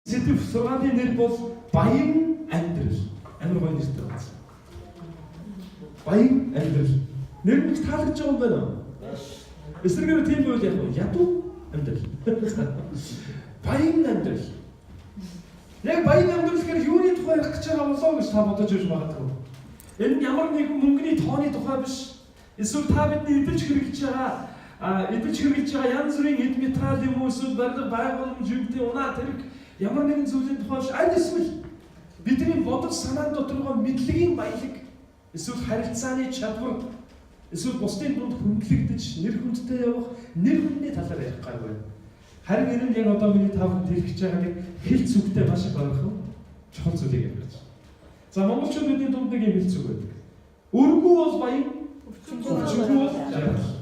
Сэдв 6-ны нэр бол баян амьдрал. Амар гоё нэртэй байна. Баян амьдрал. Нэр нь таалагдж байгаа юм байна уу? Эсрэгээр тийм байл яг нь ядуу амьдрал. Баян амьдрал. Яг баян амьдрал гэхээр юуны тухай ярих гэж байгаа болоо гэж та бодож ирж магадгүй. Энэ нь ямар нэгэн мөнгөний тооны тухай биш. Эсвэл та бидний эдэлж хэрэглэж байгаа янз бүрийн эд металл юм уу эсвэл барилга байгууламж юмтэй унаа тэрэг ямар нэгэн зүйлийн тухай биш. Аль эсвэл бидний бодол санаанд доторгоо мэдлэгийн баялаг эсвэл харилцааны чадвар эсвэл бусдын дунд хүндлэгдэж нэр хүндтэй явах нэр хүндний талаар ярих гар байна. Харин энэ нь яг одоо миний тавханд хэлж байгаа нэг хэлц үгтэй маш их ойрхон чухал зүйлийг ярьж байна. За монголчуудын дунд нэг юм хэлц үг байдаг. Өргүү бол баян, өвчмөр бол жаргал.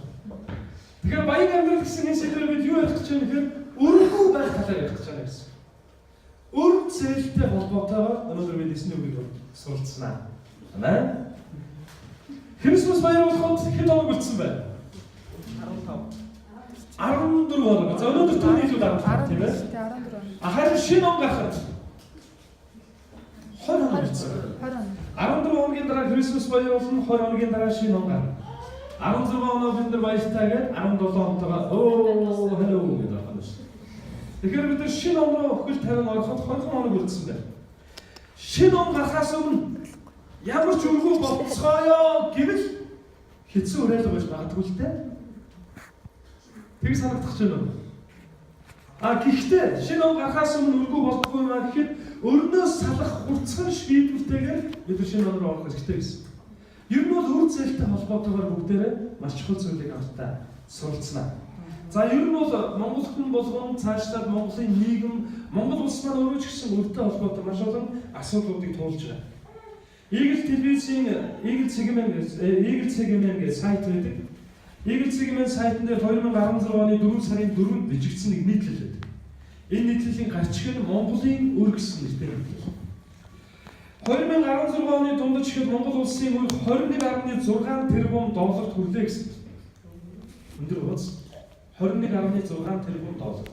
Тэгэхээр баян амьдрал гэсэн энэ сэдвээр бид юу ярих гэж байна гэхээр өргүү байх талаар ярих гэж байна гэсэн. Өр зээлтэй холбоотойгоор өнөөдөр бид эсний үгийг суралцсанаа. Амин. Христос баяр болоход хэд хоног үлдсэн бэ? 14 хоног. За өнөөдөр түүний илүү дарамт тийм ээ. 14. Харин шинэ он гарахад 20 хоног үлдсэн. 14 хоногийн дараа Христос баяр болно, 20 хоногийн дараа шинэ он гарна. 16 хоног бид нар баяртай гээд 17 хоногтойгоо hello гэдэг байна шүү. Тэгэхээр бид нар шинэ он руу хөл тавин ороход 20 хоног үлдсэн байна. Шинэ он гарахаас өмнө ямар ч өргөө болцгоё гэвэл хэцүү уриалга байж магадгүй л дээ. Тэг санагдах ч юм уу? Гэхдээ шинэ он гарахаас өмнө өргөө болохгүй маа гэхэд өрнөөс салах уртсган шийдвэртэйгээр бид шинэ он руу орох хэрэгтэй гэсэн. Ер нь бол үр зээлтэй холбоотойгоор бүгдээрээ маш чухал зүйлийг хамтдаа суралцсан. За ер нь бол Монгол хүн болгон цаашлаад Монголын нийгэм, Монгол улс маань өөрөө ч гэсэн өртөө холбоотой маш олон асуудлуудыг туулж байгаа. Eagle телевизийн Eagle CGM гэх сайт байдаг. Eagle CGM сайтн дээр 2016 оны 4 сарын 4-нд бичигдсэн нэг нийтлэл байдаг. Энэ нийтлэлийн гарчиг нь Монголын өр гэсэн нэртэй нийтлэл. 2016 оны дундаж ихэд Монгол улсын өр 21.6 тэрбум долларт хүрлээ гэсэн. Өндөр уус 21.6 тэрбум доллар.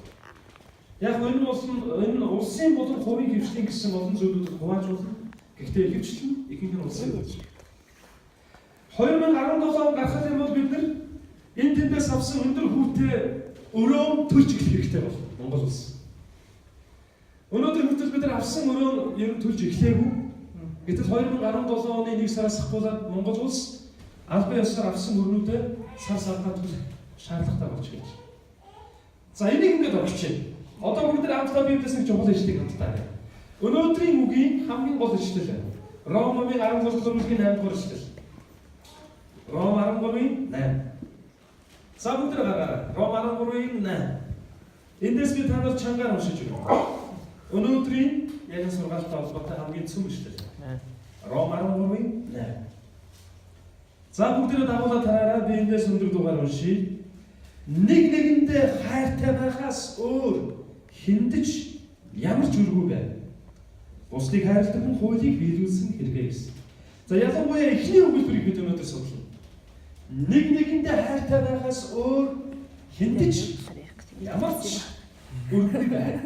Яг энэ улсын болон хувийн хвшлийн гэсэн олон зүйлүүдийг хуваажуулна. Гэхдээ ихэвчлэн ихэнх нь улсын өр. 2017 он гарахад юм бол бид нар энэ тэндээс авсан өндөр хүүтэй өрөө төрж эхлэх хэрэгтэй бол Монгол улс. Өнөөдөр хүртэл бид нар авсан өрөө ер нь төрж эхлэегүй. Гэтэл 2017 оны 1 сараас ахгуулаад Монгол улс албан ёсоор авсан өрнүүдээ сар сарнаа төлөх шаардлагатай болж байна. За энийг ингээд орчих. Одоо бид нар хамтдаа Библиэс нэг чухал ишлэгийг хамтдаа харъя. Өнөөдрийн үгийн хамгийн гол ишлэл байна. Ромын 13 дугаар 8 дугаар ишлэл. Ром 13:8. За бүгд гаргаарай. Ром 13:8. Эндээс би та нарт чангаар уншиж өгье. Өнөөдрийн яг сургаалтай холбоотой хамгийн цөм ишлэл. Ром 13:8. За бүгд дагуулаад хараарай. Би эндээс өндөр дугаар уншия. Нэг нэгэндээ хайртай байхаас өөр хиндэж ямар ч өргөө байв. Бусдыг хайрладаг хүн хуулийг биелүүлсэн хэрэгээ гэсэн. За ялангуяа эхний өгүүлбэрийг бид өнөөдөр судлаа. Нэг нэгэндээ хайртай байхаас өөр хиндэж ямар ч өргөө байв.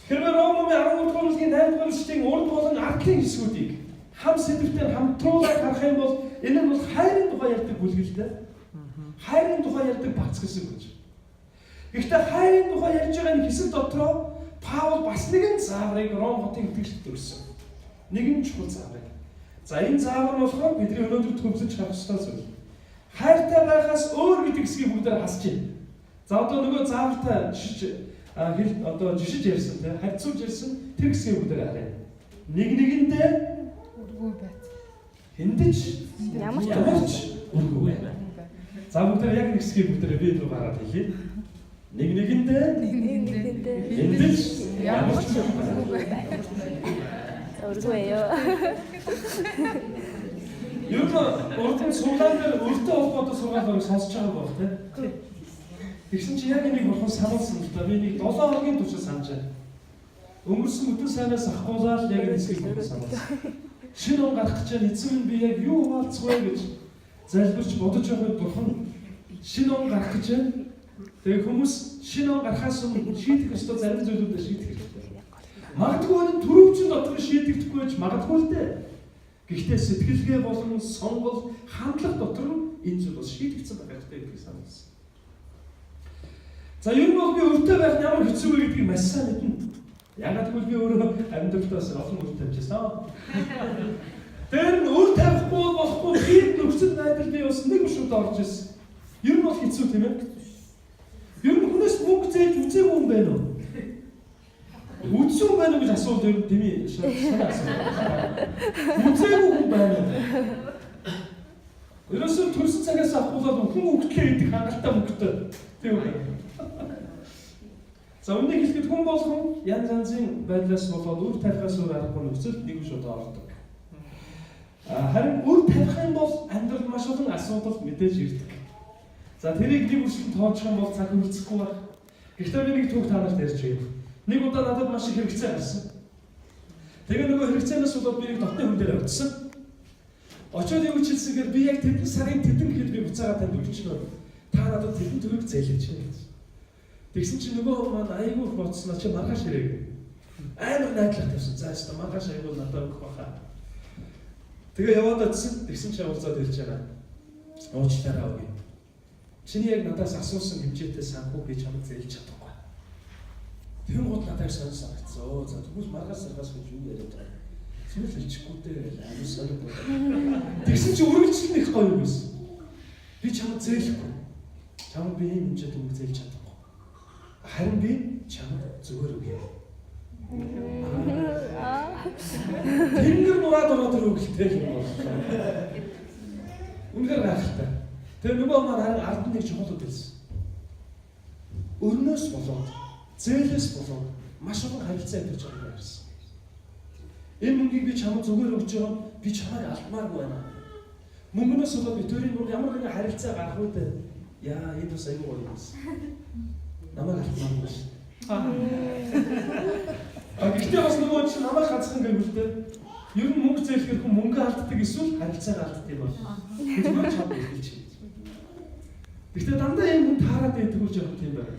Хэрвээ Ромын 13-гийн 8-р эшлэлийн урд болон ардлын хэсгүүдийг хам сэдвээр хамтруулаад харах юм бол энэ нь бол хайрын тухай ярьдаг бүлгэлтэй. Хайрын тухай ярьдаг бац гэсэн үг. Гэхдээ хайрын тухай ярьж байгаа энэ хэсэг дотроо Паул бас нэгэн зааврыг Ром хотын итгэгчдэд өгсөн. Нэгэн чухал зааврыг. За энэ заавар нь болохоор бидний өнөөдөр төвлөж харах ёстой зүйл. Хайртай байхаас өөр гэдэг хэсгийг бүгдээр хасж байна. За одоо нөгөө заавартай жишж ярьсан тийм харьцуулж ярьсан тэр хэсгийг бүгдээр харъя. Нэг нэгэндээ өргөө байт. Хиндэж ямар ч өргөө байна. За бүгдээр яг нэг хэсгийг бүгдээр бие рүү гараад хэлье. Нэг нэгэндээ хиндэж ямар ч өргөө байна. Өргөөё. Юу ч урд сугаал дээр өртөө холбоотой сургаалыг сонсож байгаа байх тийм. Тэгсэн чи яг энийг болох сануулсан л да. Би нэг 7 хоногийн турш санаж байна. Өнгөрсөн өдөр сайнаас ахгуулаад яг энэ хэсгийг сануулсан. Шинэ он гарах гэж эцэг нь би яг юу хуваалцах вэ гэж залбирч бодож байхад бурхан шинэ он гарах гэж Тэгээ хүмүүс шинэ он гарахаас өмнө шийдэх ёстой зарим зүйлүүдээ шийдэх хэрэгтэй. Магадгүй энэ төрөвчин дотор шийдэгдэхгүй байж магадгүй л дээ. Гэхдээ сэтгэлгээ болон сонгол хандлага дотор энэ зүйл бас шийдэгдсэн байх хэрэгтэй гэдгийг сануулсан. За ер нь бол би өртөө байх нь ямар хэцүү вэ гэдгийг маш сайн мэднэ. Ягаад гэвэл би өөрөө амьдралдаас олон үр тавьчихсан. Тэр нь үр тавихгүй болохгүй хийх нөхцөл байдал би бас нэг шууд орж ирсэн. Ер нь бол хэцүү тийм ээ. Ер нь хүнээс мөнгө зээлж үзээгүй юм байна уу? Үзсэн юм байна уу гэж асуулт ер нь тийм санаа асуусан. Үзээгүй юм байна уу? Ерөөсөө төрсөн цагаас авахулаад хүн өгтлээ гэдэг хангалттай мөнгөтэй. Тийм үү? За үүнийг хэлэхэд хүн болгон янз янзын байдлаас болоод үр тавихаас өөр аргагүй нөхцөлд нэг шууд ордог. Харин үр тавих юм бол амьдрал маш олон асуудал мэдээж ирдэг. За тэрийг нэг үсгэнд тооцох юм бол цаг үлдэхгүй байна. Гэхдээ би нэг түүх танарт ярьж байна. Нэг удаа надад маш их хэрэгцээ гарсан. Тэгээ нөгөө хэрэгцээнээс болоод би нэг дотны хүн дээр очсон. Очоод юу гэж хэлсэнгээр би яг тэдэн сарын тэдэн гэхэд би буцаага танд өгчнөө. Та надад тэдэн төгрөг зээлж гэж. Тэгсэн чинь нөгөө маань айгүй бодсноо чи маргааш ирээ. Амар найдлах тавьсан. За яста маргааш айгүй надад өгөх баха. Тэгээ яваад очсон. Тэгсэн чинь уулзаад хэлж байгаа. Уучлаарай өгье. Чиний яг надаас асуусан хэмжээтэй санхүү би чамд зээлж чадахгүй. Тэр гол надад сонирсон санагдсан. Оо за тэгвэл маргааш саргаас гэж юу яриад байгаа. Зүйл хэлчихгүй дээ. Амар сонирхол. Тэгсэн чинь үргэлжлэн их гоё юм байсан. Би чамд зээлэхгүй. Чамд би ийм хэмжээтэй мөнгө зээлж чадахгүй. Харин би чамд зүгээр өгье. Тэнгэр нураад ороод өгөлтэй юм байна. Үнээр гайхалтай. Тэр нөгөө маань харин ард нэг чухал байсан. Өрнөөс болоод, зээлээс болоод маш олон харилцаа өгч байгаа байсан. Энэ мөнгийг би чамд зүгээр өгч байгаа би чамайг алдмааргүй байна. Мөнгнөөс болоод би төрийн бүр ямар нэгэн харилцаа гарах үед яа энэ бас аюу гоё юм. Намайг алдмааргүй шүү. Гэхдээ бас нөгөө чинь намайг ганцхан гэвэл дээ. Ер нь мөнгө зээлэхээр хүн мөнгө алддаг эсвэл харилцааг алддаг юм байна. Зүгээр чам хэлж чинь. Гэхдээ дандаа юм хүн таарад байдаг үл жоох юм байна.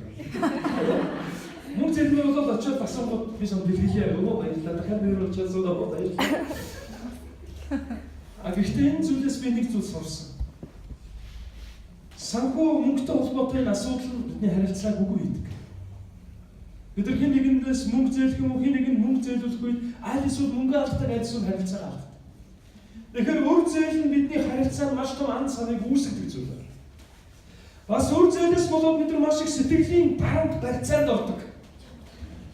Мөнгө зээлмээр бол очиод асуугаад би сам дэлгэлээ өвөө баярлалаа. Дахиад нэр очиод суудаа баярлалаа. Гэхдээ энэ зүйлээс би нэг зүйл сурсан. Санхүү мөнгөтэй холбоотой асуудал нь бидний харилцааг үгүй хийдэг. Бид нар хэн нэгэндээс мөнгө зээлэх юм уу, хэн нэгэнд мөнгө зээлүүлэх үед аль эсвэл мөнгө алддаг, аль эсвэл харилцаа алддаг. Тэгэхээр үр зээл нь бидний харилцаанд маш том ан цаныг үүсгэдэг зүйл байна. Бас үр зээлээс болоод бид нар маш их сэтгэлийн дарамт барьцаанд ордог.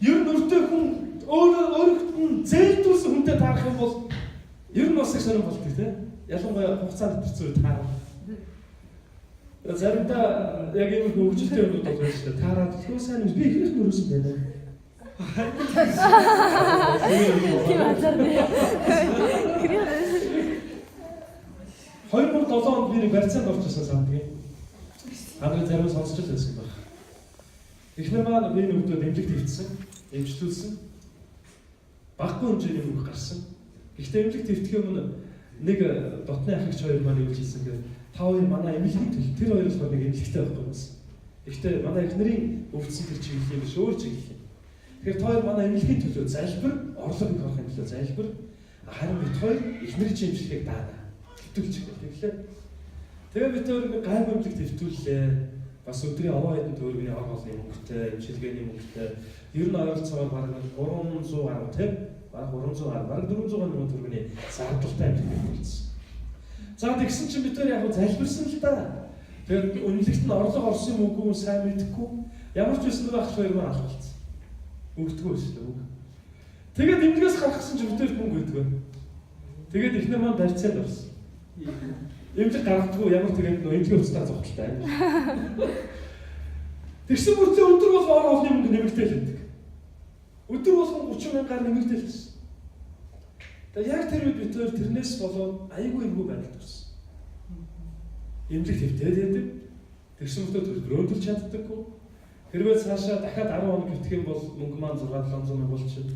Ер нь өртөө хүн өөрөөхд нь зээлдүүлсэн хүнтэй таарах юм бол ер нь бас их сонирхолтой тийм. Ялангуяа хугацаанд төрцөө таарах. Заримдаа яг ийм хөвгөлтэй юмуд болж байна шүү дээ. Таараад хөө сайн би ихнийх нь өрөөсөн байна. Тийм азар. 2007 онд би нэг барьцаанд орчихсон сандгийн. Хамгийн зарим сонсч байсан баг. Эхнэр маань би нөгөөд эмнэлэгт хэвтсэн, эмчлүүлсэн. Баггүй хэмжээний мөнгө гарсан. Гэхдээ эмнэлэгт хэвтгэхийн өмнө нэг дотны ах эгч хоёр маань юу хэлсэн гэвэл та хоёр манай эмнэлэгт тэр хоёр л нэг эмнэлэгтэй байхгүй байсан. Гэхдээ манай эхнэрийн өвдсөн тэр чиглэл юм биш өөр чиглэл юм. Тэгэхээр та хоёр манай эмнэлгийн төлөө залбир, орлого их авахын төлөө залбир. Харин бид хоёр эхнэрийн эмчилгээг даана. Хэвтүүлж ирлээ. Тэгээ бид өөр нэг гайгүй эмнэлэгт хэвтүүллээ. Бас өдрийн овоо хэдэн төгрөгийн ор хоолны мөнгөтэй, эмчилгээний мөнгөтэй. Ер нь ойролцоогоор бараг 300 гаруй тийм. Бараг 400 гаруй, бараг 400 гаруй төгрөгийн зардалтай эмчилгээ хийсэн. За тэгсэн чинь бид өөр яг залбирсан л да. Тэгээд үнэлэгт нь орлого орсон юм үгүй сайн мэдэхгүй. Ямар ч байсан нэг ах хоёр маань алхалцсан. Өгдөггүй шүү дээ үг. Тэгээд эмнэлгээс гаргасан чинь бид мөнгө өгдөг. Тэгээд эхнэр маань барьцаанд орсон. Эмчилгээ гаргадаггүй ямар тэгээд эмчилгээ уцтаа зогтолтой. Тэгсэн мөртөө өдөр бол ор хоолны мөнгө нэмэгдэл хэлдэг. Өдөр болгон 30 мянгаар нэмэгдэл хэлсэн. Тэгээд яг тэр үед бид тэрнээс болоод айгүй эвгүй байдалд орсон. Эмнэлэг хэвтээд байдаг. Тэгсэн мөртөө төлбөрөөдөл чаддаггүй. Хэрвээ цаашаа дахиад 10 хоног гитэх юм бол мөнгө маань 6-700 мянга болчихно.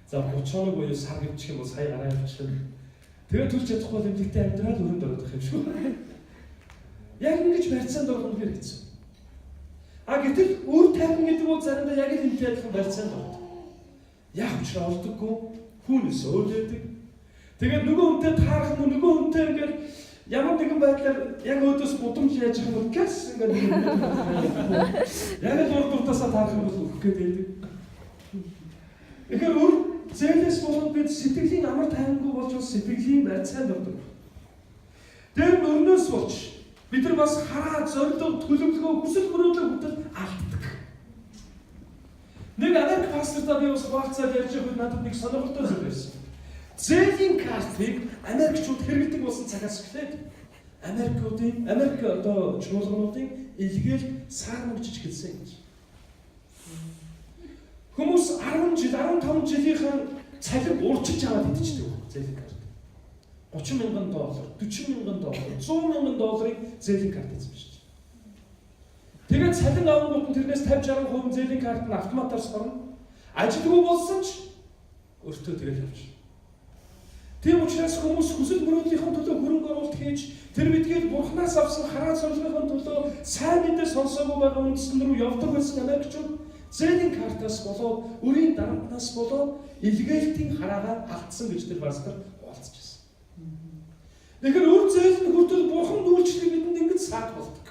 За 30 хоног буюу сар гिवчих юм бол сая гараа явчихна. Тэгээд төлж чадахгүй бол эмнэлэгтэй амьдрал өрөнд орох юм шүү. Яг ингэж барьцаанд орох нь хэрэгцээ. А гэтэл үр тайван гэдэг бол заримдаа яг л энэ адилхан барьцаанд байна. Яг учраас олдоггүй хүнээс өөдөдөг. Тэгээд нөгөө хүнтэй таарах нь нөгөө хүнтэй ингээд ямар нэгэн байдлаар яг өөдөөс будамж яаж их юм бол гэс ингээд яг л урд уртасаа таарах юм бол өгөх гэдэг. Тэгэхээр үр зээлээс болоод бид сэтгэлийн амар тайвангүй болж сэтгэлийн барьцаанд ордог. Тэгээд өрнөөс болж бид нар бас хараа зорилго төлөвлөгөө хүсэл мөрөөдөл хөтөл алддаг. Нэг Америк пастортаа би бас хуваалцаад ярьж байхад надад нэг сонирхолтой зүйл байсан. Зээлийн картыг Америкчууд хэрэглэдэг болсон цагаас эхлээд Америк одоо чуулгануудын илгээл саармагчиж гэлсэн гэж. Хүмүүс 10 жил, 15 жилийнхэн цалин урчилж аваад идчихдэг зээлийн карт. $30,000, $40,000, $100,000 зээлийн карт эзэмшиж. Тэгээд цалин авангууд нь тэрнээс 50-60% зээлийн карт нь автоматар сорно. Ажилгүй болсон ч өөртөө тэгээд явчих. Тийм учраас хүмүүс хүсэл мөрөөдлийнхөө төлөө хөрөнгө оруулалт хийж тэр бидгээд бурхнаас авсан хараа зорилгын төлөө сайн мэдээ сонсоогүй байгаа үндэстэн рүү явдаг байсан Америкчууд зээлийн картаас болоод өрийн дарамтнаас болоод илгээлтийн хараагаа алдсан гэж тэр пастор хуалцж байсан. Тэгэхээр үр зээл нь хүртэл бурханд үйлчлэх бидэнд ингэж саад болдог.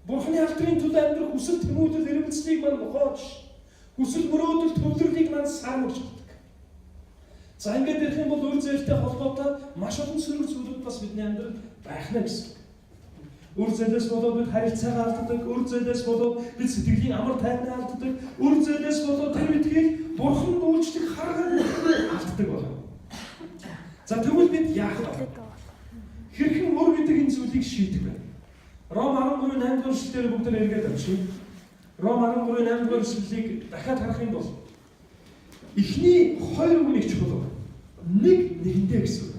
Бурханы алдрын төлөө амьдрах хүсэл тэмүүлэл эрмэлзлийг мань ухааж хүсэл мөрөөдөл төвлөрлийг мань саармагч болдог. За ингээд ирэх юм бол үр зээлтэй холбоотой маш олон сөрөг зүйлүүд бас бидний амьдралд байх нь гэсэн. Үр зээлээс болоод бид харилцаагаа алддаг, үр зээлээс болоод бид сэтгэлийн амар тайвнаа алддаг, үр зээлээс болоод тэр бидгийг бурханд үйлчлэх хараа алддаг байна. За тэгвэл бид яах вэ? Хэрхэн өөр гэдэг энэ зүйлийг шийдэх вэ? Ром 13:8 дугаар эшлэлээр бүгд эргээд авчих. Ром 13:8 дугаар эшлэлийг дахиад харах юм бол эхний хоёр үгний чухал нэг нэгэндээ гэсэн үг.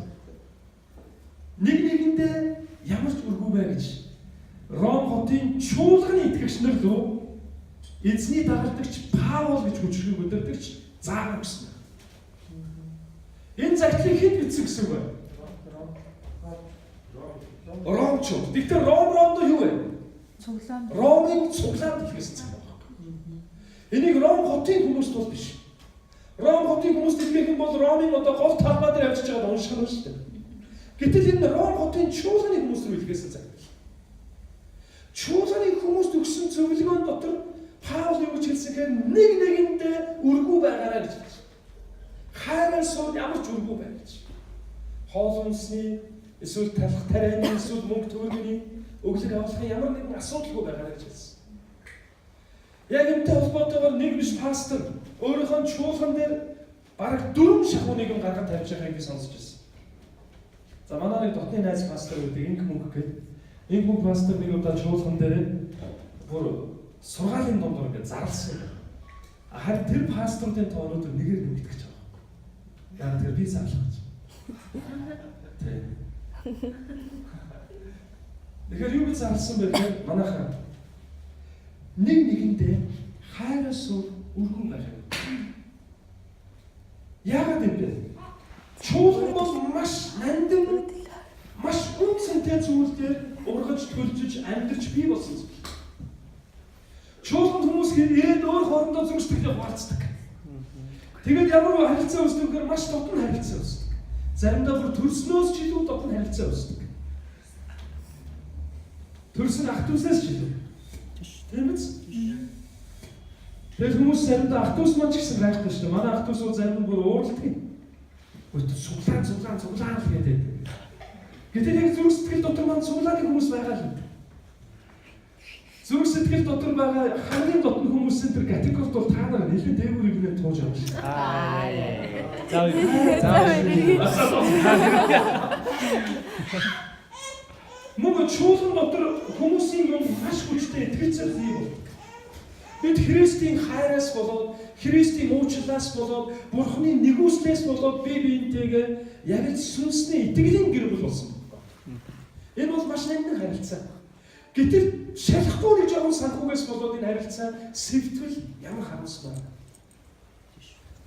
Нэг нэгэндээ ямар ч үргүй бай гэж Ром хотын чуулганы итгэгч нар лөө эзний дагалдагч Паул гэж хүчрхийг өдөрдөгч заах гэсэн. Энэ загтлыг хэд бичсэн гэсэн үг вэ? Ромчууд. Тэгтээ Ромдоо юу вэ? Цуглаан. Ромын цуглаанд хэлсэн байна. Энийг Ром хотын хүмүүст бол биш. Ром хотын хүмүүст хэлэх юм бол Ромын одоо гол талбай дээр авчиж байгаа унших нь шүү дээ. Гэтэл энэ Ром хотын чуулганы хүмүүс рүү хэлгээсэн цаг. Чуулганы хүмүүст өгсөн зөвлөгөөн дотор Паул юу гэж хэлсэн гэхээр нэг нэгэндээ үргүй байгаарай гэж хэлсэн. Хайраас ямар ч үргүй бай гэж. Хоол хүнсний эсвэл талах тарианы эсвэл мөнгө төгрөгийн өглөг авахын ямар нэгэн асуудалгүй байгаарай гэж хэлсэн. Яг энэтэй холбоотойгоор нэг биш пастор өөрийнхөө чуулган дээр бараг 4 шахуу нэгэн гаргаж тавьж байгааг би сонсч байсан. За манай нэг дотны найз пастор гэдэг инх мөнгө гэдэг. Инх мөнгө пастор нэг удаа чуулган дээр бүр сургаалын дундор ингээд зарласан. Харин тэр пасторын тоонууд нэгээр нэмэгдэж байгаа. Яг тэр би зарлах гэж. Тэг. Тэгэхээр юу гэж зарласан бэ гэхээр манайхаа нэг нэгэндээ хайраас үргэн байх. Яагаад юм бэ? Чуулган бол маш нандин, маш үнцэнтэй зүйл дээр ургаж төлжиж амьдарч бий болсон зүйл. Чуулганд хүмүүс ирээд өөр хоорондоо зөрчдөг хуваалцдаг. Тэгээд ямар харилцаа үүсдэг гэхээр маш дотн харилцаа үүсдэг. Заримдаа бүр төрснөөс ч илүү дотн харилцаа үүсдэг. Төрсөн ах дүүсээс ч илүү. Тийм биз? Тэгээд хүмүүс заримдаа ах дүүс маань ч гэсэн байхгүй шүү дээ. Манай ах дүүс бол зарим бүр уурладаг юм. Өөд цуглаан гэдэг. Гэтэл яг зүрх сэтгэл дотор маань цуглааны хүмүүс байгаа л. Зүрх сэтгэл дотор байгаа хамгийн дотн хүмүүсийн тэр категорид бол та нар нэлээд дээгүүр игнээ тууж байгаа шүү. Мөн чуулган дотор хүмүүсийн юм маш хүчтэй итгэцэл бий болдог. Бид Христийн хайраас болоод, Христийн уучлалаас болоод, Бурханы нэгүслээс болоод бие биентэйгээ яг л сүнсний итгэлийн гэр бүл болсон. Энэ бол маш нандин харилцаа. Гэтэл шалахгүй нэг жоохон санхугаас болоод энэ харилцаа сэвтвэл ямар харамсал байна.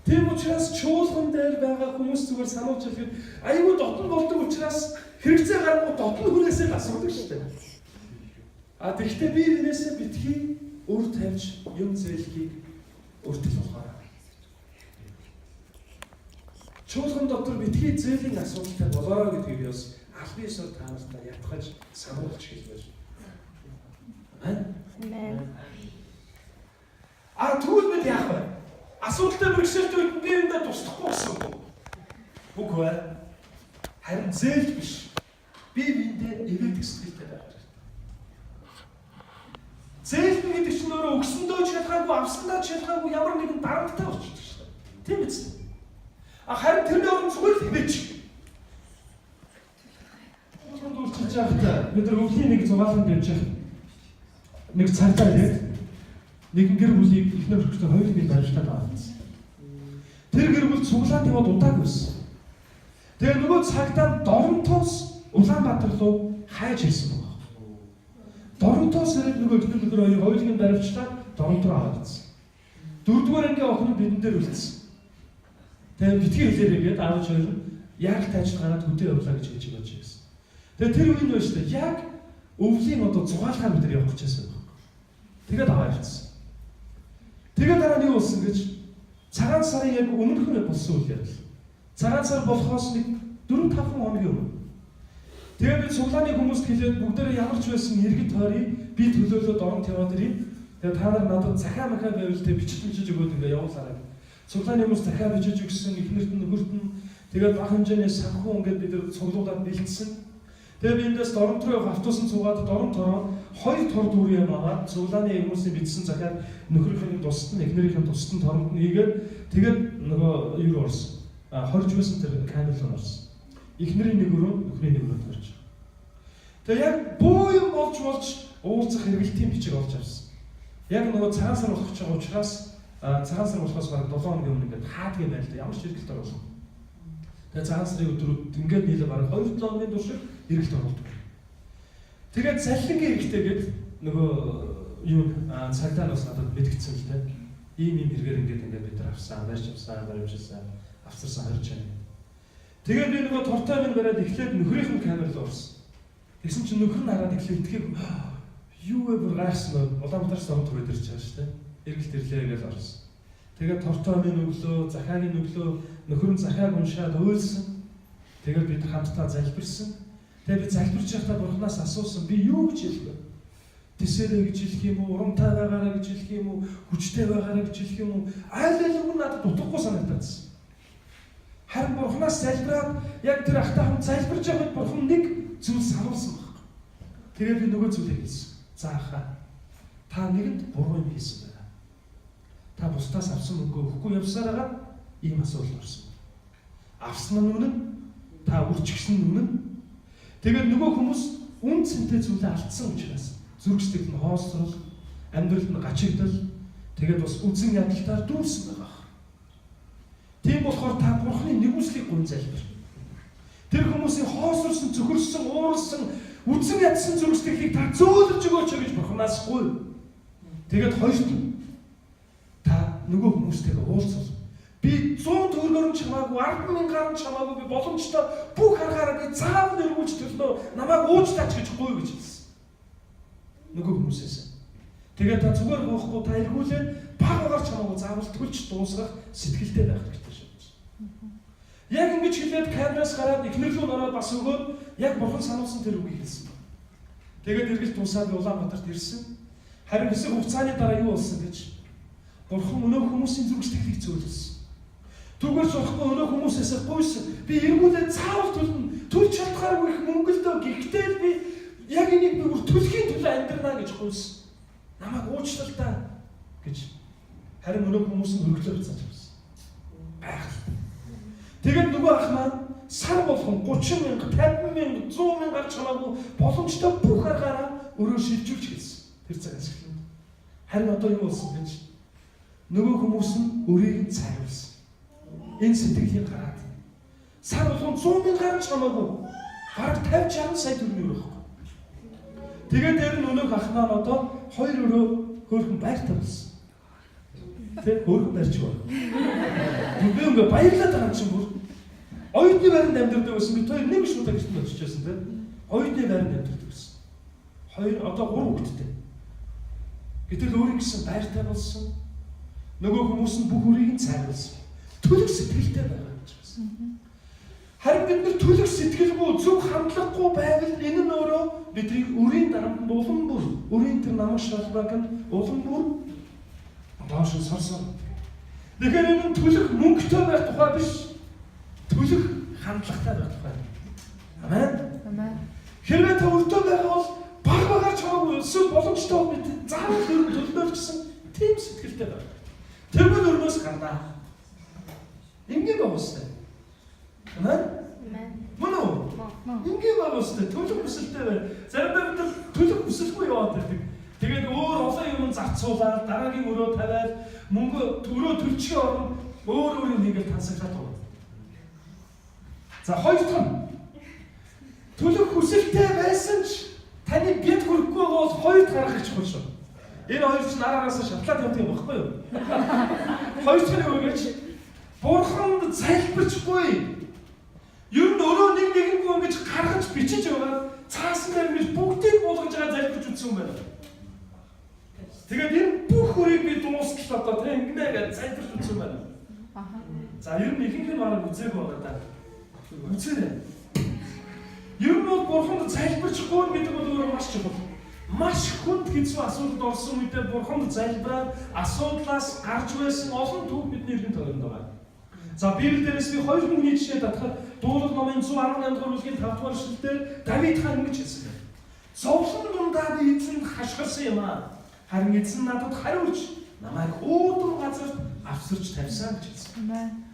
Тийм учраас чуулган дээр байгаа хүмүүс зүгээр сануулж хэлэхэд аюул дотн болдог учраас хэрэгцээ гарангуй дотн хүнээсээ асуудаг шүү дээ. А тэгвэл би энэсээ битгий үр тавьж юм зээлхийг өртөл болохоор. Чуулган дотор битгий зээлийн асуудалтай болоорой гэдгийг би бас албан ёсоор та нартай ятгахж сануулж хэлмээр. Амен. Тэгвэл бид яах вэ? Асуудалтай бэрхшээлтэй үед би энэ туслахгүй гэсэн үг. Үгүй ээ. Харин зээл биш. Би биендээ эвэлдэг сэтгэлтэй байх хэрэгтэй. Зээл гэдэг чинь өөрөө өгсөндөө ч ялгаагүй, авсандаа ч ялгаагүй ямар нэгэн дарамттай болчихдог шүү дээ. Тийм биз? Харин тэрний орон зүгээр хэмээч. Чонд үрчилж байхдаа бид нар өвлийн нэг зугааланд явж байгаа. Нэг цагдаа ирээд нэгэн гэр бүлийг ихнэр хөргөчтэй хоёулын барилтад авчихсан. Тэр гэр бүл цуглаан яваад удаагүй байсан. Тэгээ нөгөө цагдаа Доронтоос Улаанбаатар руу хайж ирсэн байна. Доронтоос ирээд нөгөө ихнэр хөргөөр хоёулын барилтад Доронтоо авчихсан. Дөрөвдүгээр ангийн охин нь бидэн дээр үлдсэн. Тэгээ битгий хэлээрээ гээд аавч хоёр нь яг тааж гараад хөдөө явлаа гэж хэлж байгаа юм. Тэгээ тэр үеийн байж та яг өвлийн одоо зугаалахаар бид нар явах гэж байсан байна. Тэгээд аваа явчихсан. Тэгээд дараа нь юу болсон гэж цагаан сарын яг өмнөх нь болсон үйл явдал. Цагаан сар болохоос нэг 4-5 хоногийн өмнө. Тэгээд би цуглааны хүмүүст хэлээд бүгдээрээ ямар ч байсан иргэд тойрыг би төлөөлөөд оронд яваад ирээ. Тэгээд та нар надад захаа махаа байвал тэ бичиж өгөөд ингээ явуулаарай. Цуглааны хүмүүс захаа бичиж өгсөн, ихнэрт нь нөхөрт нь тэгээд бага хэмжээний санхүү ингээд бид нар цуглуулад бэлдсэн. Тэгээд би эндээс Доронт руу явах автобусын цугаад Доронтороо 2 тор дүүрээ магаад цуглааны хүмүүсийн бичсэн захаад нөхрийнхээ тусад нь эхнэрийнхээ тусад нь торонд нь хийгээд тэгээд нөгөө юу орсон. Хорж байсан тэр камер руу орсон. Эхнэрийн нэг өрөө, нөхрийн нэг өрөө төрж. Тэгээд яг буу юм болж уулзах хэрэгэлтийн бичиг олж авсан. Яг нөгөө цагаан сар болох гэж байгаа учраас цагаан сар болохоос бараг 7 хоногийн өмнө ингээд хаадгийн байл та ямар ч хэрэгэлт оруулах. Тэгээ цагаан сарын өдрүүд ингээд нийлээ бараг 2-7 хоногийн турш хэрэгэлт оруулдаг. Тэгээд залхингийн хэрэгтэйгээд нөгөө юу цагдаа нас надад мэдгдсэн л дээ. Ийм хэрэгээр ингээд бид нар авсан, барьж авсан, баримжсан, авцарсан харж байна. Тэгээд би нөгөө тортой минь бариад эхлээд нөхрийнхэн камер руу орсон. Тэгсэн чинь нөхөр нь хараад эхлээд итгэв юу вэ бүр гайхсан Улаанбаатараас Доронт руу ирж байгаа шүү дээ. Эргэлт ирлээ гэж орсон. Тэгээд тортой минь өглөө, захаагийн өглөө нөхөр нь захааг уншаад уйлсан. Тэгээд бид хамтдаа залбирсан. Тэгээд би залбирч байхдаа Бурханаас асуусан би юу гэж хэлэх вэ? Тэсэрэ гэж хэлэх юм уу, урамтай байгаараа гэж хэлэх юм уу, хүчтэй байгаараа гэж хэлэх юм уу? Аль алиг нь надад дутхгүй санагдсан. Харин Бурханаас залбираад яг тэр ахтай хамт залбирч байхад Бурхан нэг зүйл сануулсан байна. Тэгээд би нөгөө зүйлийг хэлсэн. За ахаа. Та нэгэнд буруу юм хийсэн байна. Та бусдаас авсан мөнгөө өгөхгүй явсараа ийм асуудал орсон. Авсан нь үнэн, та үрчгсэн нь үнэн. Тэгээд нөгөө хүмүүс үн цэнтэй зүйлээ алдсан учраас зүрхсэтгэл нь хоосрол, амьдралд нь гачигдал, тэгээд бас үзэн ядалтаар дүүрсэн байгаа. Тийм болохоор та Бурханы нэгүслийг гун залбир. Тэр хүмүүсийн хоосорсон, цөхөрсөн, ууралсан, үзэн ядсан зүрхсэтгэлийг та зөөлөж өгөөч гэж Бурханаас гуй. Тэгээд хоёрт та нөгөө хүмүүстэйгээ уулзвал би 100 төгрөгөөр нь чамаагүй 10,000-аар нь чамаагүй би боломжтой бүх аргаараа би цаав нэргүүлж төлнө намайг уучлаач гэж гуй гэж хэлсэн. Нөгөө хүмүүсээс. Тэгээд та зүгээр гоохгүй та эргүүлээд багаар чамаагүй заавал төлж дуусгах сэтгэлтэй байх хэрэгтэй шүү. Яг ингэж хэлээд камераас гараад эхнэр рүү ороод бас өгөөд яг Бурхан сануулсан тэр үгийг хэлсэн. Тэгээд эргэж дуусаад Улаанбаатарт ирсэн. Харин хэсэг хугацааны дараа юу болсон гэж Бурхан өнөө хүмүүсийн зүрх сэтгэлийг зөөлсөн. Түгээрч болохгүй өнөө хүмүүсээс гуйсан. Би эргүүлээд цаавал төлнө. Төлж чадхааргүй их мөнгө л дөө гэхдээ би яг энийг би бүр төлөхийн төлөө амьдрнаа гэж гуйсан. Намайг уучлал та гэж. Харин өнөө хүмүүс нь өргөлөөр цааж авсан. Гайхал. Тэгээд нөгөө ах маань сар болгон 30,000, 50,000, 100,000 гарч хамаагүй боломжтой бүх аргаараа өрөө шилжүүлж хэлсэн. Тэр цагаас эхлээд. Харин одоо юу болсон гэж нөгөө хүмүүс нь өрийг нь цайруулсан. Энэ сэтгэлийг гараад сар болгон 100,000 гарч хамаагүй бараг 50-60 сая төгрөг өгөх. Тэгээд дээр нь өнөөх ах маань одоо 2 өрөө хөөрхөн байртай болсон. Тэ хөөрхөн барьж байна. Би ингээ баярлаад байгаа юм чинь бүр оюутны байранд амьдардаг байсан. Би хоёр нэг шууд гэртээ очиж байсан тэ. Оюутны байранд амьдардаг байсан. 2 одоо 3 хүүхэдтэй. Гэтэл өөрийн гэсэн байртай болсон. Нөгөө хүмүүс нь бүх үрийг нь цайруулсан. Төлөв сэтгэлтэй байгаа гэж байна. Харин бид нар төлөв сэтгэлгүй зөв хандлагагүй байвал энэ нь өөрөө бидний үрийн дарамт улам бүр үрийн тэр намаг шалбараг нь улам бүр доош нь сорсон. Тэгэхээр энэ нь төлөх мөнгөтэй байх тухай биш. Төлөх хандлагатай байх тухай. Амен. Амен. Хэрвээ та өртөө байгаа бол багаар чамаагүй эсвэл боломжтой бид заавал төлнө гэсэн тийм сэтгэлтэй байна. Тэгвэл өрнөөс гардаа. Ингээд байгаа үстэй. Амен. Мөн үү? Ингээд байгаа үстэй. Төлөх хүсэлтэй байна. Заримдаа бид төлөх хүсэлгүй яваад байдаг. Тэгээд өөр олон юм зарцуулаад дараагийн өрөө тавиад мөнгө өрөө төлчихөө орно. Өөр юм хийгээл тансаглаад байна. За хоёр дахь төлөх хүсэлтэй байсан ч таны бед хүрэхгүй бол хоёр гарах гэж хөл шүү. Энэ хоёр ч нараараас шатлаад явдаг юм баггүй юу? Хоёр дахь нь үргэлж Бурханд залбирчгүй. Ер нь өөрөө нэггүй ингэж гаргаж бичиж байгаа цаасан дээр биш бүгдийг болгож байгаа залбирч үзсэн юм байна. Тэгээд энэ бүх хөрийг би дуусгал одоо тийм ингэнэ гэж залбирч үзсэн байна. За ер нь ихэнх нь мараа үзээгүй байгаа даа. Үзээрэй. Ер нь бол Бурханд залбирчгүй гэдэг бол өөрөө маш чухал. Маш хүнд хэцүү асуудалд орсон үедээ Бурханд залбираад асуудлаас гарч байсан олон төв бидний эргэн тойронд байгаа. За Библиэлээс би хоёр хүний жишээ татахад Дуулал номын 118 дугаар бүлгийн 5 дугаар эшлэлдэр Давид хаан ингэж хэлсэн байна. Зовлон дундаа би эзэнд хашгирсан юм аа. Харин эзэн надад хариулж намайг өөдрөг газар авсарч тавьсан гэж хэлсэн.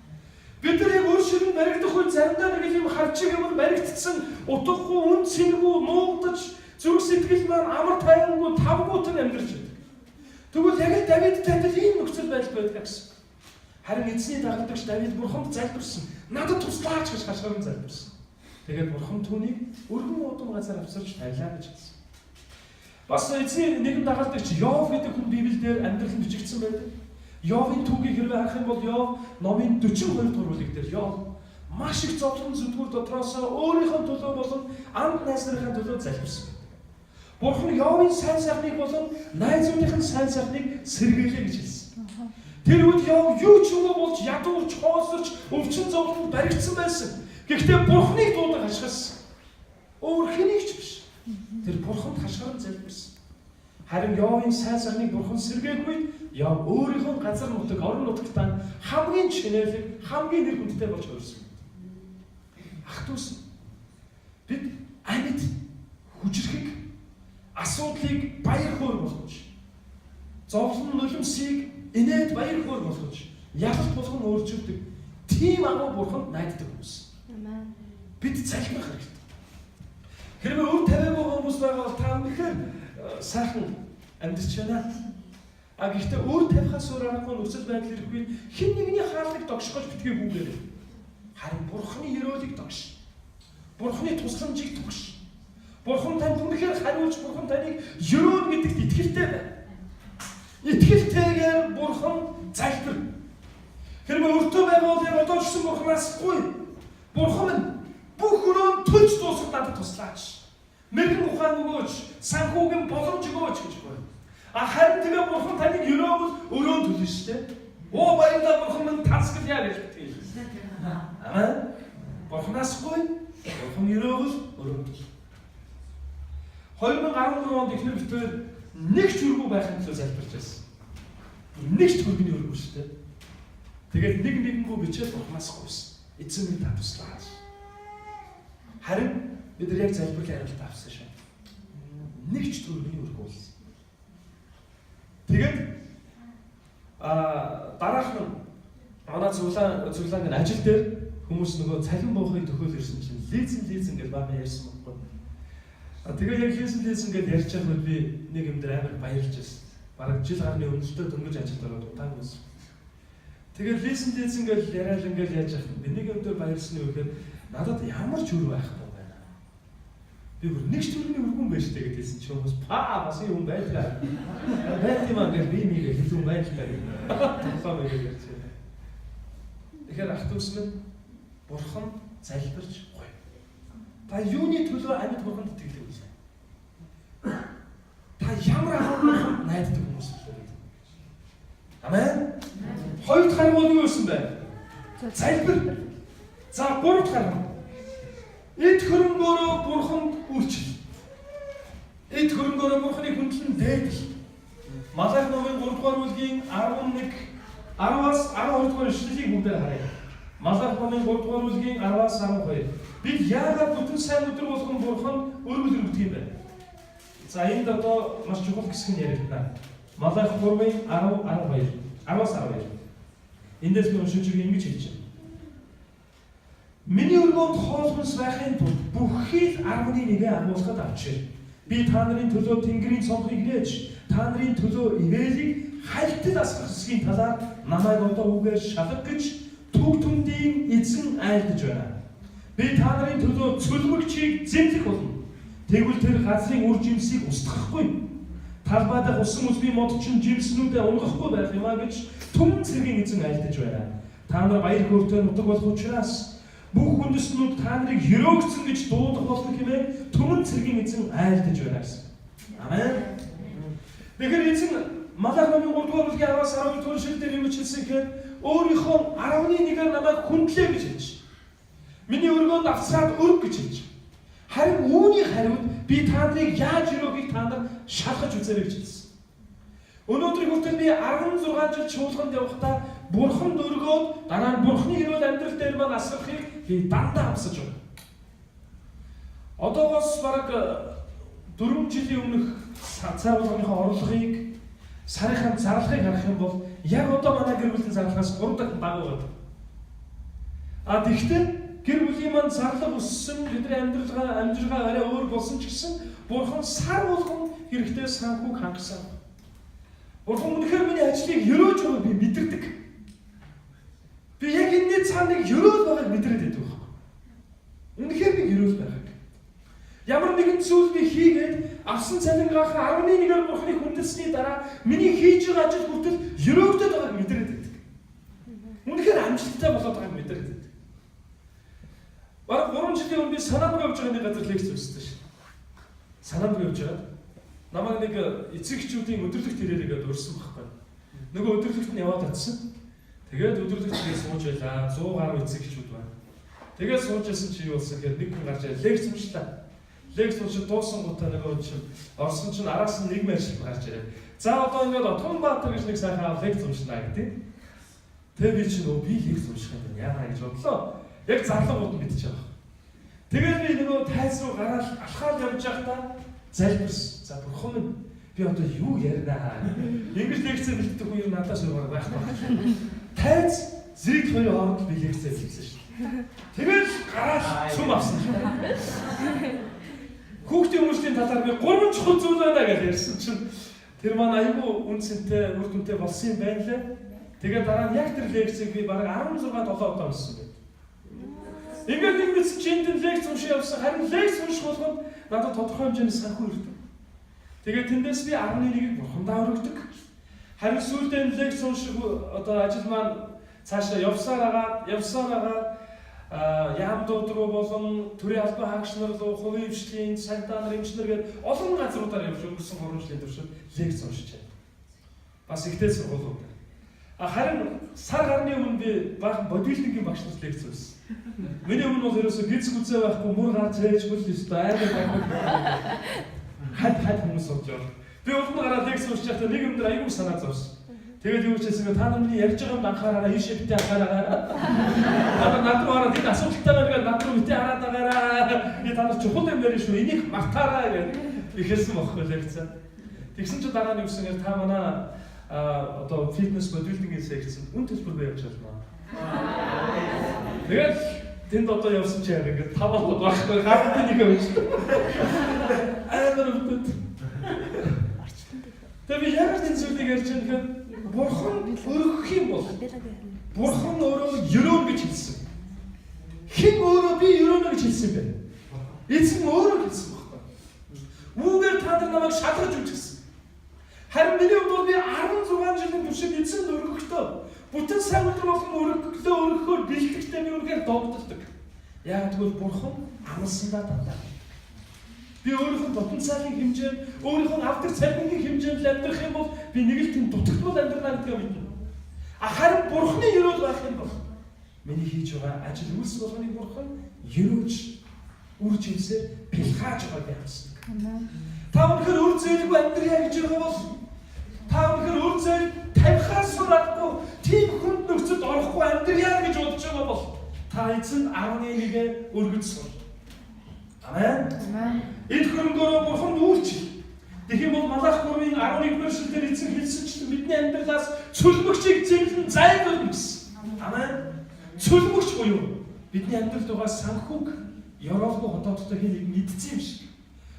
Бид нар яг өөр ширэн баригдах үе заримдаа нэг юм харчиг юм баригдсан утгагүй үн цэнгүй нуугдаж зүрх сэтгэл маань амар тайвангүй тавгуутан амьдарч байдаг. Тэгвэл яг л Давид танд ийм нөхцөл байдал байдаг гэсэн. Харин эзний дагалдагч Давид Бурханд залбирсан. Надад туслаач гэж хашгиран залбирсан. Тэгээд Бурхан түүнийг өргөн удам газар авсарч тавилаа гэж хэлсэн. Бас эзний нэгэн дагалдагч Йов гэдэг хүн Библиэлд амьдрал нь бичигдсэн байдаг. Йовын түүхийг хэрвээ харах юм бол Йов номын 42 дугаар бүлэг дээр Йов маш их зовлон зүтгүүр дотроос өөрийнхөө төлөө болон анд найзныхаа төлөө залбирсан. Бурхан Йовын сайн сайхныг болон найзуудынхын сайн сайхныг сэргийлээ гэж хэлсэн. Тэр үед Йов юу ч юм болж ядуурч, хоосорч, өвчин зовлонд баригдсан байсан. Гэхдээ Бурханыг дуудаг хашгирсан. Өөр хэнийг ч биш. Тэр Бурханд хашгиран залбирсан. Харин Йовын сайн сайхныг Бурхан сэргээгүй Йов өөрийнхөө газар нутаг, орон нутагтаа хамгийн чинэлэг, хамгийн нэр хүндтэй болж хувирсан. Ах дүүс бид амьд хүчрхэг асуудлыг баяр хөөр болгож, зовлон нулимсыг инээд баяр хөөр болгож, ялалт болгон өөрчилдөг тийм агуу Бурханд найддаг хүмүүс. Амен. Бид залбирах хэрэгтэй. Хэрвээ өөр тавиагүй хүмүүс байгаа бол та үнэхээр сайхан амьдарч байна. Гэхдээ өөр тавихаас өөр аргагүй нөхцөл байдал ирэхгүй хэн нэгний хаалгыг догшгож битгий гүгээрэй. Харин Бурханы ерөөлийг догш. Бурханы тусламжийг догш. Бурхан танд үнэхээр хариулж Бурхан таныг ерөөл гэдэгт итгэлтэй байна. Итгэлтэйгээр Бурхан залбир. Хэрвээ өртөө байгаа бол яг одоо ч гэсэн Бурханаас гуй. Бурхан минь бүх өрөөнд төлж дуусгах надад туслаач. Мэргэн ухаан өгөөч, санхүүгийн боломж өгөөч гэж байна. Харин тэгээ Бурхан таныг ерөөгөл өрөөнд төлнө шүү дээ. Оо баярлалаа Бурхан минь тасгалъя гэж битгий. Амен. Бурханаас гуй. Бурхан ерөөгөл өрөөнд төлнө. 2013 онд ихнэр битээр нэг ч өргөө байхын төлөө залбирч байсан. Нэг ч өргөний өргөө шүү дээ. Тэгээд нэгэнгөө бичээд Бурханаас гуйсан. Эзэн минь та туслаач. Харин бид нар яг залбирлын хариулт авсан шээ. Нэг ч өргөний өргөө болсон. Тэгээд дараах нь манай цуглаангийн ажил дээр хүмүүс нөгөө цалин буухыг төхөөл ирсэн чинь лизэн гэж баамаа ярьсан байхгүй. Тэгээд яг лизэн гэж ярьж байгаа нь би нэг юм дээр амар баярлж байсан. Бараг жил гарны өмнөдөө дөнгөж ажилд ороод удаан байсан. Тэгээд лизэн гэж яриад ингээд яаж яах вэ? Би нэг юм дээр баярлсны үгээр надад ямар ч үр байхгүй байна. Би бүр нэг ч төрлийн өргөн байж тээ гэдээсэн чи хүмүүс бас юм байлаа. Байт юм аа гэж би нэг хэлсэн байлаа. Тусаа байж ярьж байна. Тэгэхээр ах дүүс минь Бурхан залбирч гоё. Та юуны төлөө амьд Бурханд итгэлтэй үлээ. Та ямар ахын найддаг хүмүүс вэ? Амен. Хоёр дахь харин юу гэсэн бэ? Залбир. За гурав дахь харин эд хөрөнгөөрөө бурханд үйлчлэл. Эд хөрөнгөөрөө бурханы хүндлэн дээдэл. Малах номын 3 дугаар бүлгийн 10-аас 12 дугаар ишлэлийг бүгдээр харъя. Малах номын 3 дугаар бүлгийн 10-аас 12. Бид яагаад бүтэн сайн өдөр болгон бурхан өргөл өргөдөг юм бэ? За энд одоо маш чухал хэсэг нь яригдана. Малах 3-ын 10-12. 10-аас 12. Эндээс нь уншиж ингэж хэлж байна. Миний өргөнд хоолмос байхын тулд бүхий л 11-ийг агуулгад авчир. Би та нарын төлөө Тэнгэрийн цонхыг нээж, та нарын төлөө ивэлийг хайлтад асгах хэсгийн талаар намайг одоо үгээр шалгах гэж төг түмдийн эзэн айлдаж байна. Би та нарын төлөө цөлмөгчийг зэмлэх болно. Тэгвэл тэр газрын үр жимсийг устгахгүй. Талбай дах усан үлбий мод чин жимснүүдээ унгахгүй байх юмаа гэж түмэн цэргийн эзэн айлдаж байна. Та нар баяр хөөртэй нутаг болох учраас бүх үндэстнүүд та нарыг хөрөөгцөн гэж дуудах болно хэмээн түмэн цэргийн эзэн айлдаж байна гэсэн. Амен. Тэгэхээр эзэн Малах номын 3 дугаар бүлгийн 10-аас 12 дугаар шүлгээр юм хэлсэн гэхээр өөрийнхөө 11-ээр намайг хүндлээ гэж хэлж. Миний өргөнд авцраад өрг гэж хэлж. Харин үүний хариуд би та нарыг яаж өрөөгийг та нар шалгаж үзээрэй гэж хэлсэн. Өнөөдрийн хүртэл би 16 жил чуулганд явахдаа бурханд өргөөд дараа нь бурхны хэрүүл амьдрал дээр маань асрахыг би дандаа амсаж байна. Одоогоос бараг 4 жилийн өмнөх цаа болгоныхоо орлогыг сарынхаа зарлагыг харах юм бол яг одоо манай гэр бүлийн зарлагаас 3 дахин бага байдаг. Тэгэхдээ гэр бүлийн маань зарлага өссөн, бидний амьдралгаа арай өөр болсон ч гэсэн бурхан сар болгон хэрэгтэй санхүүг хангасан. Бурхан үнэхээр миний ажлыг өрөөж байгааг би мэдэрдэг. Би яг энэ цааныг өрөөж байгааг мэдрээд байдаг байна. Үнэхээр би өрөөж байгааг. Ямар нэгэн зүйл би хийгээд авсан цалингийнхаа 11-ээр бурханы хүндэлсний дараа миний хийж байгаа ажил хүртэл өрөөгдөд байгааг мэдрээд байдаг. Үнэхээр амжилттай болоод байгааг мэдрээд байдаг. Бараг 3 жилийн өмнө би санаанд явж байгаа нэг газар лекц үзсэн шин. Санаанд явж байгаа. Намайг нэг эцэг эхчүүдийн өдөрлөгт ирээрээгээд урьсан байхгүй. Нөгөө өдөрлөгт нь яваад атсан. Тэгээд өдөрлөгт сууж байлаа. 100 гаруй эцэг эхчүүд байна. Тэгээд сууж байсан чи юу болсон гэхээр нэг хүн гарч ирээ лекц уншлаа. Лекц уншиж дууссан гутаа нөгөө чинь орсон чинь араас нь нэг мэршил гарч ирээ. За одоо ингээд Отгонбаатар гэж нэг сайхан лекц уншнаа гэдэг. Тэгээд би чинь би лекц унших юм яана гэж бодлоо. Яг зарлага бод мэдчихэж байгаа. Тэгээд би нөгөө тайз руу гараад алхаад явж байхдаа залбирсан. За бурхан минь би одоо юу ярина? Ингэж лекцээ бэлддэг хүн юм надаас өөр байхгүй. Тайз зэрэг хоёрын хооронд би лекцээ хийсэн шүү дээ. Тэгээд гараад цум авсан. Хүүхдийн хүмүүсийн талаар би 3 чухал зүйл байна гэж ярьсан чинь тэр маань аюу үнцэнтэй үр дүнтэй болсон юм байна лээ. Тэгээд дараа нь яг тэр лекцийг би бараг 16-7 удаа уншсан байна. Ингээд нэг мэт чинь лекц уншиж явсан. Харин лекц унших болгоод надад тодорхой хэмжээний санхүү ирдэг. Тэгээд тэндээс би 11-ийг бурхандаа өргөдөг. Харин сүүлдээ лекц унших одоо ажил маань цаашаа явсаар агаад яамдууд руу болон төрийн албан хаагч нар руу хувийн хвшлийн цагдаа нар эмчнэр гээд олон газруудаар явж өнгөрсөн 3 жилийн турш лекц уншиж байна. Бас ихтэй сургуулиуд. Харин сар гарны өмнө би баахан бодибилдингийн багш нарт лекц өгсөн. Миний өмнө бол ерөөсөө гиз гүзээ байхгүй мөр гарч ээжгүй л өстой аймаг хад хүмүүс сууж байгаа. Би урд нь гараад лекц уншиж байхдаа нэг юм дээр аюул санаа зовсон. Тэгээд юу ч хэлсэн та нар миний ярьж байгаа юм анхаараа ийшээ битээ анхаараа. Над руу хараад энэ асуудалтай байна гэж над руу битээ хараад байгаараа. Би та нар чухал юм ярина шүү. Энийг мартаарай гэж ихэлсэн бохоо лекц. Тэгсэн чинь дараа нь юусэн та манай одоо фитнес бодибилдингийн секцэнд үн төлбөр байж байна. Тэгээд тэнд одоо явсан чи яг ингээд 5 удаа байхгүй гараад нэг юм шиг. Амар өвдөд. Тэгээд яг энэ зүйлийг ярьж байгаа бурхан өргөх юм бол бурхан өөрөө ерөөн гэж хэлсэн. Хэн өөрөө би ерөөнө гэж хэлсэн бэ? Эзэн өөрөө хэлсэн байхгүй. Үүгээр та нар намайг шалгаж үзсэн. Харин миний хувьд би 16 жилийн туршид эзэнд өргөхдөө бүтэн сайн өдөр болгон өргөхөөр бэлтгэхдээ би үнэхээр догдолдог. Яг тэгвэл бурхан амлсандаа дандаа. би өөрийнхөө потенциалын хэмжээнд, өөрийнхөө автар цалингийн хэмжээнд амьдрах юм бол би нэг л тийм дутагдмал амьдрнаа гэдгийг мэднэ. Харин Бурхны ерөөл байх юм бол миний хийж байгаа ажил үйлс болгоныг Бурхан ерөөж үр жимсээр бэлгааж байгааг явуулсан. Та өнөхөр үр зээлгүй амьдрья гэж байгаа бол та өнөхөр үр зээл тавихаас сурахгүй тийм хүнд нөхцөлд орохгүй амьдрья гэж бодож байгаа бол та эзэн 11-гээ өргөж сур. Амен. Эд хөрөнгөөрөө Бурхан үйлчил. Тэгэх юм бол Малах 3-ын 11-р эшлэлээр эзэн хэлсэнчлэн бидний амьдралаас цөлмөгчийг зэмлэн зайлуулна гэсэн. Амен. Цөлмөгч буюу бидний амьдралд байгаа санхүүг Европ хотоодтой хин нэгдсэн юм шиг.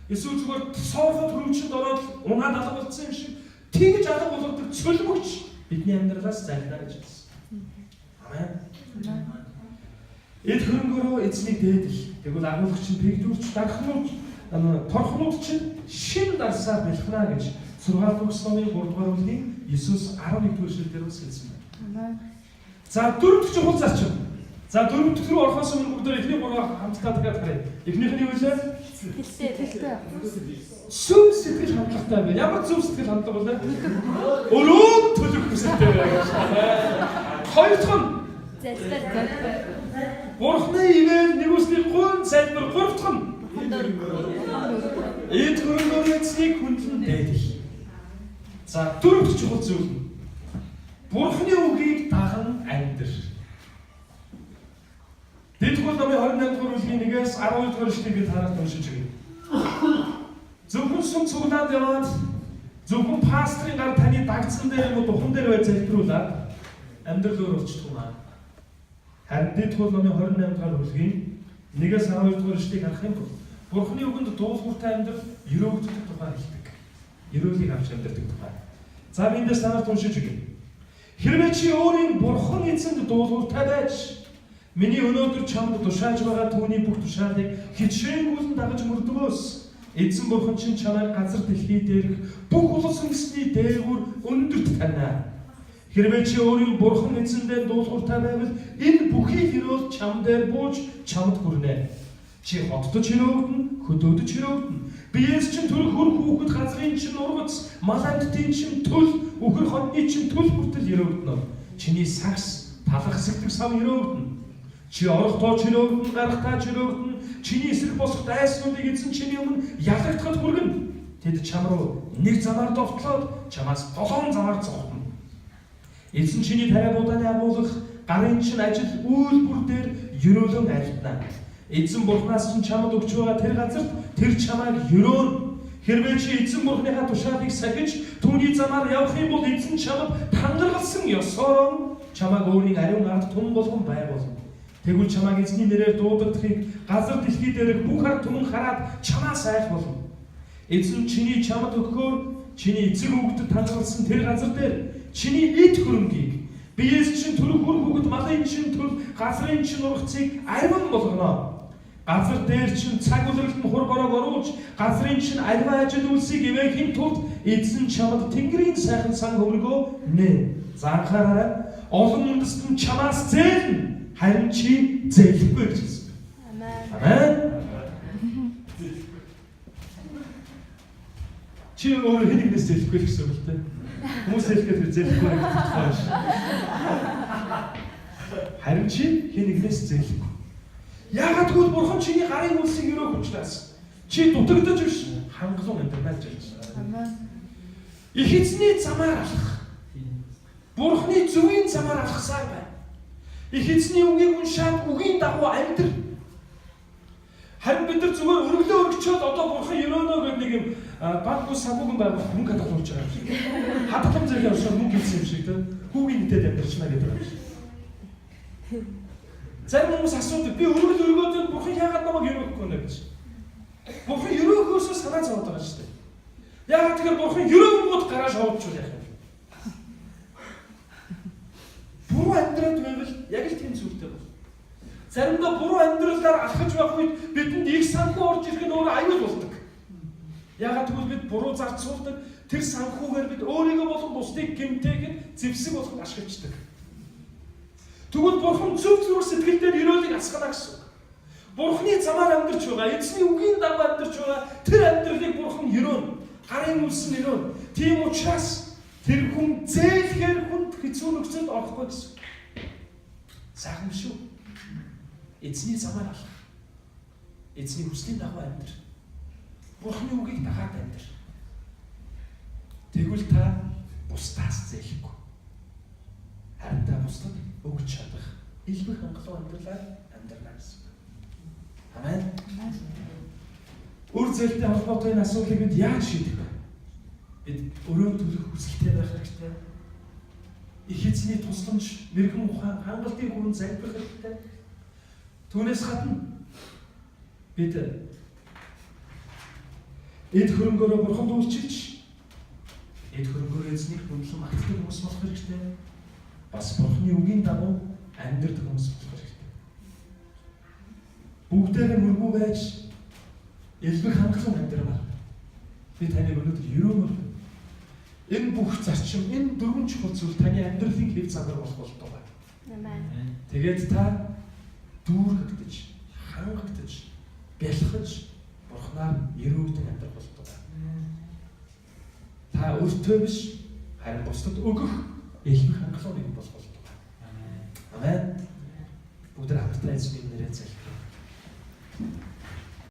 Эсвэл зүгээр соорхот хөрвчөнд ороод унаад алга болсон юм шиг тэгж алга болгодог цөлмөгч бидний амьдралаас зайлнаа гэж хэлсэн. Амен. Эд хөрөнгөөрөө эзнийг дээдэл. Тэгвэл агуулгач нь пигдүүрч дархнууч торхнууд чинь шин дарсаар бэлхнаа гэж 6 дугаар номын 3 дугаар бүлгийн 9-11 эшлэлээр бас хэлсэн байна. За дөрөвдөг чухал зарчим. За дөрөвдөг рүү орохоос өмнө бүгд эхний гурав хамтдаа дахиад харъя. Эхнийх нь юу вэ? Сэтгэлтэй. Сүм сэтгэл хандлагатай байна. Ямар зөв сэтгэл хандлага вэ? Өрөөнд төлөх хүсэлтэй байна. Хоёр дахь нь Бурхны ивэл нэгүсний гун залбир, гурав дахь нь эд хөрөнгөөрөө эзнийг хүндлэн дээдэл. За дөрөв дэх чухал зүйл нь Бурхны үгийг даган амьдр. Дэдгүүл номын 28 дугаар бүлгийн 1-ээс 12 дугаар эшлэлийг тараас уншиж өгье. Зөвхөн сүм цуглаад яваад зөвхөн пастрын гар таны дагцсан дээр юм уу духан дээр байж залбируулаад амьдрал өөр болчихдгүй маа. Харин дэдгүүл номын 28 дугаар бүлгийн 1-ээс 12 дугаар эшлэлийг харах юм бол Бурхны үгэнд дуулууртай амьдрал ерөөгдөх тухай хэлдэг. Ерөөлийг авч амьдрдаг тухай. За эндээс танарт уншиж өгье. Хэрвээ чи өөрийн Бурхан эзэнд дуулууртай байж миний өнөөдөр чамд тушааж байгаа түүний бүх тушаалыг хичээнгүүлэн дагаж мөрдгөөс эзэн Бурхан чинь чамайг газар дэлхий дээрх бүх улс үндэсний дээгүүр өндөрт таньна. Хэрвээ чи өөрийн Бурхан эзэндээ дуулууртай байвал энэ бүхий хэрөөл чам дээр бууж чамд хүрнэ. Чи хотдож хөрөөгдөн, хөдөөдөж хөрөөгдөн. Биеэс чинь төрөх хөр хүүхэд газрын чинь ургац, мал амьтдын чинь төл, үхэр хотны чинь төл хүртэл хөрөөгдөнө. Чиний сагс, талах хэсэгдэх сав хөрөөгдөнө. Чи орохдоо хөрөөгдөн, гарахтаа хөрөөгдөн. Чиний эсрэг босох дайснуудыг эзэн чиний өмнө ялагдахад хүргэнэ. Тэд чам руу нэг замаар довтлоод чамаас 7 замаар зогтно. Эзэн чиний тариабууданы агуулгах, гарын чинь ажил үйлбэр дээр ерөөлөн айлтнаа. Эзэн Бурханаас чинь чамд өгч байгаа тэр газарт тэр чамайг ерөөн. Хэрвээ чи эзэн Бурханыхаа тушаалыг сахиж түүний замаар явах юм бол эзэн чамд тангаргалсан ёсоор чамайг өөрийн ариун ард түмэн болгон байгуулна. Тэгвэл чамайг эзний нэрээр дуудагдахыг газар дэлхий дээрх бүх ард түмэн хараад чамаас айх болно. Эзэн чиний чамд өгөхөөр чиний эцэг хүүгдэд тангаргалсан тэр газар дээр чиний эд хөрөнгийг биеэс чинь төрөх хөр хүүгд малын чинь төл газрын чинь ургацыг ариун болгоно. Газар дээр чинь цаг үлрэлт нь хур бороо оруулж газрын чинь аливаа ажил үйлсийг ивэхийн тулд эзэн чамд тэнгэрийн сайхан сан хөвргөө нэ. За анхаараарай. Олон үндэст нь чамаас зээлнэ. Харин чи зээлэхгүй гэж хэлсэн. Амен. Чи өөрөө хэн нэгнээс зээлэхгүй л гэсэн үг л дээ. Хүмүүс зээлэхэд зээлэхгүй гэж байна. Харин чи хэн нэгнээс зээлэхгүй. Яагаад гэвэл Бурхан чиний гарын үлсийг өрөөх учраас чи дутагдаж биш хангалуун амьдрал гэж байна. Их эзний замаар алах. Бурханы зөвийн замаар алхасаар байна. Их эзний үгийг уншаад үгийн дагуу амьдр. Харин бид нар зүгээр өргөлөө өргөчөөд одоо Бурхан ерөөнөө гэдэг нэг юм банк бус санхүүгийн байгууллага мөнгө хадгалуулж байгаа юм шиг. Хадгалам зэрэг явшаа мөнгө хийсэн юм шиг тийм хүүгийн нэтэд амьдрчна гэдэг юм шиг. Зарим хүмүүс асуудаг би өргөл өргөөд Бурхан яагаад намайг ерөөхгүй нэ гэж. Бурхан ерөөхөөсөө санаа зовоод байгаа шүү дээ. Яагаад тэгэхээр Бурхан ерөөнгүүд гараа шоудчихвол яах юм. Буруу амьдраад байвал яг л тийм зүйлтэй бол. Заримдаа буруу амьдралаар алхаж байх үед бидэнд их санхүү орж ирэх нь өөрөө аюул болдог. Яагаад гэвэл бид буруу зарцуулдаг тэр санхүүгээр бид өөрийгөө болон бусдыг гэмтээхэд зэвсэг болгож ашиглаждаг. Тэгвэл Бурхан зөв зөв сэтгэлдээ ерөөлийг асгана гэсэн үг. Бурхны замаар амьдарч байгаа. Эзний үгийн дагуу амьдарч байгаа. Тэр амьдралыг Бурхан өрөөнө. Гарын үлсэн өрөөнө. Тийм учраас тэр хүн зээлхээр хүнд хэцүү нөхцөлд орохгүй гэсэн. Сайхан шүү. Эзний замаар алах. Эзний хүслийн дагуу амьдр. Бурхны үгийг дагаад амьдр. Тэгвэл та бусдаас зээлэхгүй. Харин та бусдад өгч чадах илбэг хангалуун амьдралаар амьдрна гэсэн. Амен. Үр зээлтэй холбоотой энэ асуудлыг бид яаж шийдэх вэ? Бид өрөө төлөх хүсэлтэй байх хэрэгтэй. Их эзний тусламж, мэрэгэн ухаан, хангалтын хүрэн залбирах хэрэгтэй. Түүнээс гадна бид эд хөрөнгөөрөө Бурханд үйлчилж, эд хөрөнгөөрөө эзнийг хүндлэн магтдаг хүмүүс болох хэрэгтэй. Бас Бурханы үгийн дагуу амьдрэх хүмүүс болох хэрэгтэй. Бүгдээрээ мөргүү байж элбэг хангалуун амьдрамаар би таныг өнөөдөр өрөөнөр энэ бүх зарчим, энэ дөрвөн чухал зүйл таны амьдралын хэв загвар болох болтугай. Амен. Тэгээд та дүүргэгдэж, хангагдж, бэлхэж Бурханаар өрөөдөн амьдрах болтугай. Та өөртөө биш, харин бусдад өгөх элбэг хангалуун нэг болох болтугай. Амен. Бүгд хамтдаа эзний нэрээр залбирая.